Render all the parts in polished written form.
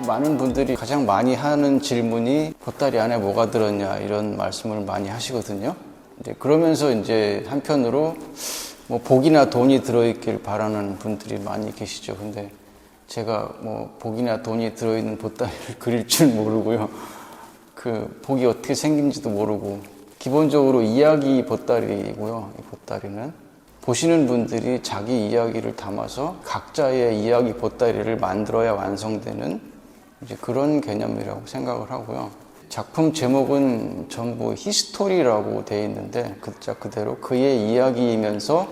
많은 분들이 가장 많이 하는 질문이 보따리 안에 뭐가 들었냐 이런 말씀을 많이 하시거든요. 이제 그러면서 이제 한편으로 뭐 복이나 돈이 들어있길 바라는 분들이 많이 계시죠. 근데 제가 뭐 복이나 돈이 들어있는 보따리를 그릴 줄 모르고요. 그 복이 어떻게 생긴지도 모르고 기본적으로 이야기 보따리이고요. 이 보따리는 보시는 분들이 자기 이야기를 담아서 각자의 이야기 보따리를 만들어야 완성되는 이제 그런 개념이라고 생각을 하고요. 작품 제목은 전부 히스토리라고 되어 있는데 글자 그대로 그의 이야기이면서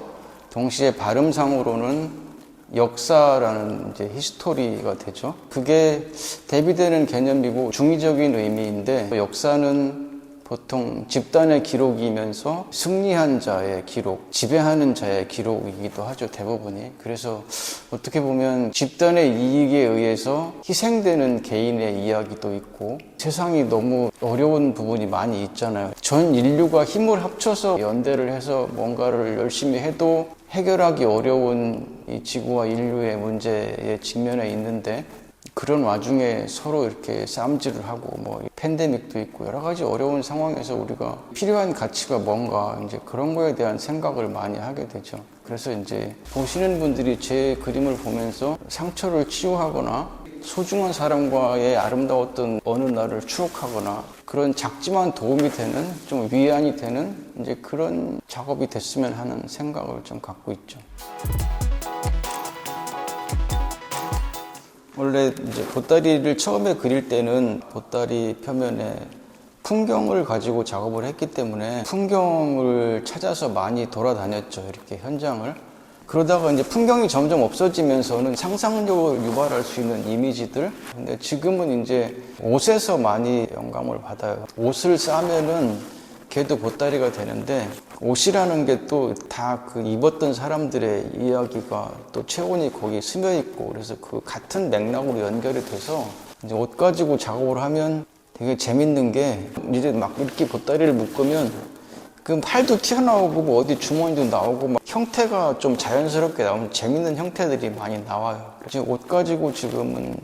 동시에 발음상으로는 역사라는 이제 히스토리가 되죠. 그게 대비되는 개념이고 중의적인 의미인데 역사는 보통 집단의 기록이면서 승리한 자의 기록, 지배하는 자의 기록이기도 하죠, 대부분이. 그래서 어떻게 보면 집단의 이익에 의해서 희생되는 개인의 이야기도 있고 세상이 너무 어려운 부분이 많이 있잖아요. 전 인류가 힘을 합쳐서 연대를 해서 뭔가를 열심히 해도 해결하기 어려운 이 지구와 인류의 문제에 직면해 있는데 그런 와중에 서로 이렇게 싸움질을 하고 뭐 팬데믹도 있고 여러 가지 어려운 상황에서 우리가 필요한 가치가 뭔가 이제 그런 거에 대한 생각을 많이 하게 되죠. 그래서 이제 보시는 분들이 제 그림을 보면서 상처를 치유하거나 소중한 사람과의 아름다웠던 어느 날을 추억하거나 그런 작지만 도움이 되는 좀 위안이 되는 이제 그런 작업이 됐으면 하는 생각을 좀 갖고 있죠. 원래 이제 보따리를 처음에 그릴 때는 보따리 표면에 풍경을 가지고 작업을 했기 때문에 풍경을 찾아서 많이 돌아다녔죠. 이렇게 현장을. 그러다가 이제 풍경이 점점 없어지면서는 상상력을 유발할 수 있는 이미지들. 근데 지금은 이제 옷에서 많이 영감을 받아요. 옷을 싸면은 걔도 보따리가 되는데 옷이라는 게 또 다 그 입었던 사람들의 이야기가 또 체온이 거기 스며 있고 그래서 그 같은 맥락으로 연결이 돼서 이제 옷 가지고 작업을 하면 되게 재밌는 게 이제 막 이렇게 보따리를 묶으면 그 팔도 튀어나오고 뭐 어디 주머니도 나오고 막 형태가 좀 자연스럽게 나오면 재밌는 형태들이 많이 나와요. 그래서 옷 가지고 지금은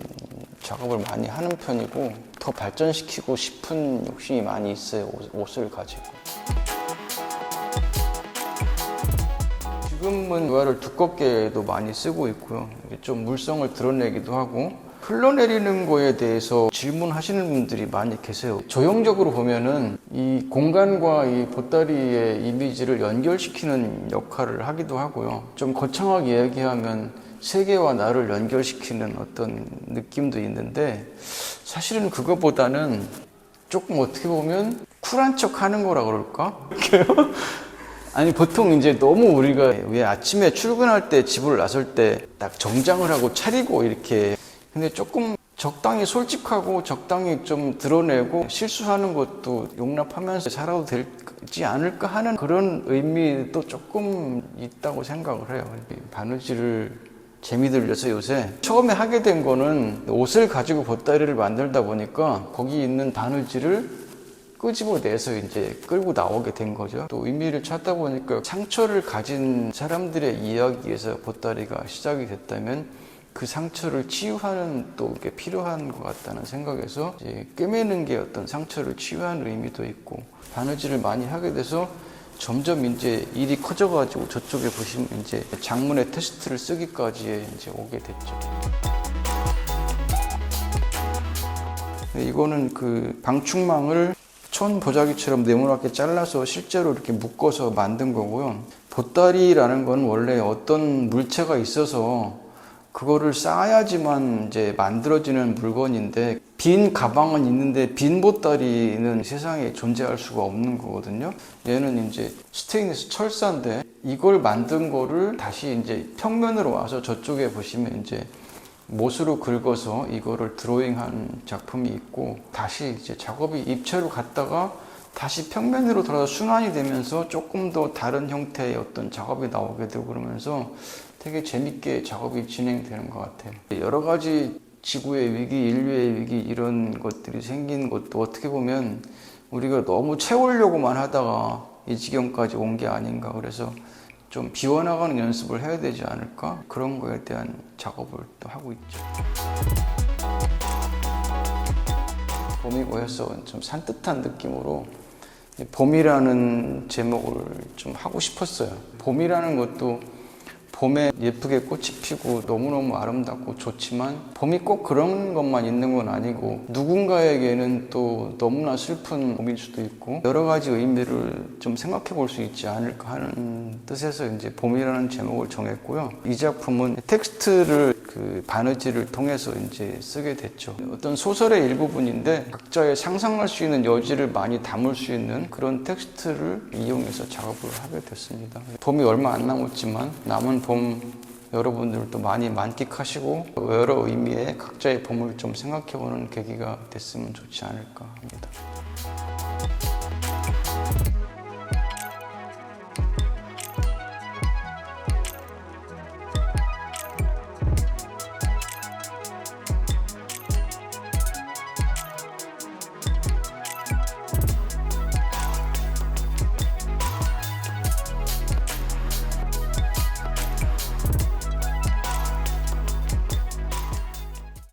작업을 많이 하는 편이고 더 발전시키고 싶은 욕심이 많이 있어요. 옷을 가지고. 지금은 유화를 두껍게도 많이 쓰고 있고요. 좀 물성을 드러내기도 하고 흘러내리는 거에 대해서 질문하시는 분들이 많이 계세요. 조형적으로 보면은 이 공간과 이 보따리의 이미지를 연결시키는 역할을 하기도 하고요. 좀 거창하게 얘기하면 세계와 나를 연결시키는 어떤 느낌도 있는데 사실은 그거보다는 조금 어떻게 보면 쿨한 척 하는 거라 그럴까? 아니 보통 이제 너무 우리가 왜 아침에 출근할 때 집을 나설 때 딱 정장을 하고 차리고 이렇게 근데 조금 적당히 솔직하고 적당히 좀 드러내고 실수하는 것도 용납하면서 살아도 되지 않을까 하는 그런 의미도 조금 있다고 생각을 해요. 바느질을 재미 들려서 요새 처음에 하게 된 거는 옷을 가지고 보따리를 만들다 보니까 거기 있는 바느질을 끄집어내서 이제 끌고 나오게 된 거죠. 또 의미를 찾다 보니까 상처를 가진 사람들의 이야기에서 보따리가 시작이 됐다면 그 상처를 치유하는 또 게 필요한 것 같다는 생각에서 이제 꿰매는 게 어떤 상처를 치유하는 의미도 있고 바느질을 많이 하게 돼서 점점 이제 일이 커져가지고 저쪽에 보시면 이제 장문의 테스트를 쓰기까지 이제 오게 됐죠. 이거는 그 방충망을 천 보자기처럼 네모나게 잘라서 실제로 이렇게 묶어서 만든 거고요. 보따리라는 건 원래 어떤 물체가 있어서 그거를 쌓아야지만 이제 만들어지는 물건인데 빈 가방은 있는데 빈 보따리는 세상에 존재할 수가 없는 거거든요. 얘는 이제 스테인리스 철사인데 이걸 만든 거를 다시 이제 평면으로 와서 저쪽에 보시면 이제 못으로 긁어서 이거를 드로잉한 작품이 있고 다시 이제 작업이 입체로 갔다가 다시 평면으로 돌아서 순환이 되면서 조금 더 다른 형태의 어떤 작업이 나오게 되고 그러면서 되게 재밌게 작업이 진행되는 것 같아요. 여러 가지 지구의 위기, 인류의 위기 이런 것들이 생긴 것도 어떻게 보면 우리가 너무 채우려고만 하다가 이 지경까지 온 게 아닌가. 그래서 좀 비워나가는 연습을 해야 되지 않을까? 그런 거에 대한 작업을 또 하고 있죠. 봄이고 해서 좀 산뜻한 느낌으로 봄이라는 제목을 좀 하고 싶었어요. 봄이라는 것도 봄에 예쁘게 꽃이 피고 너무너무 아름답고 좋지만 봄이 꼭 그런 것만 있는 건 아니고 누군가에게는 또 너무나 슬픈 봄일 수도 있고 여러 가지 의미를 좀 생각해 볼 수 있지 않을까 하는 뜻에서 이제 봄이라는 제목을 정했고요. 이 작품은 텍스트를 그 바느질을 통해서 이제 쓰게 됐죠. 어떤 소설의 일부분인데 각자의 상상할 수 있는 여지를 많이 담을 수 있는 그런 텍스트를 이용해서 작업을 하게 됐습니다. 봄이 얼마 안 남았지만 남은 봄 여러분들도 많이 만끽하시고 여러 의미의 각자의 봄을 좀 생각해보는 계기가 됐으면 좋지 않을까 합니다.